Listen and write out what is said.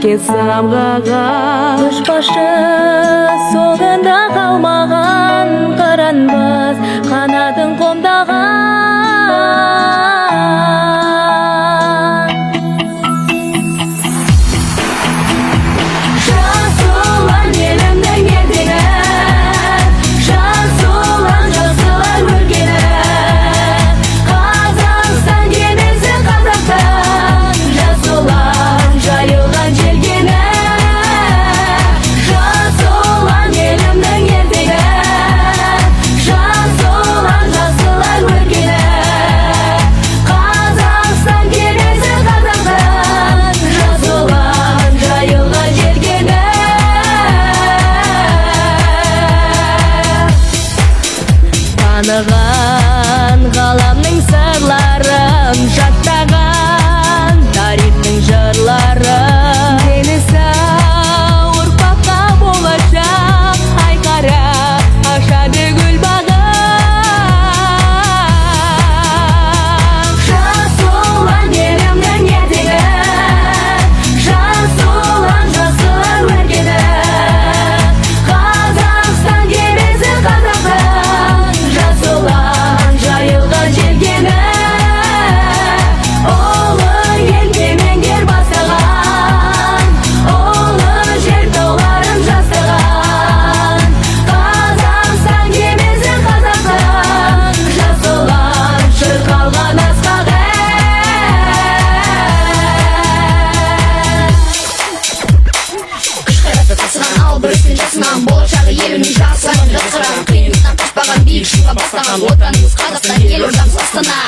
бетке самғаған көшбасшы соңында қалмаған қыранбыз қанатын қомдаған таныған ғаламның сырларын жаттаған тарихтың жырларын дені сау ұрпаққа болашақ айқара ашады гүл бағын жас ұлан елімнің ертегі жас ұлан жасыл өркені Қазақстан кемесі қазақтың жайылған желкені ұлы ел кемеңгер бастаған ұлы жер тауларын жастаған Қазақстан кемесі қазақтың жасылған шырқалған асқақ күш қайраты тасыған ал бір істен жасынан болашағы елінің жасырын жасырын қиындықтан қашпаған биік шыңға бастаған отанымыз Қазақстан елордамыз Астана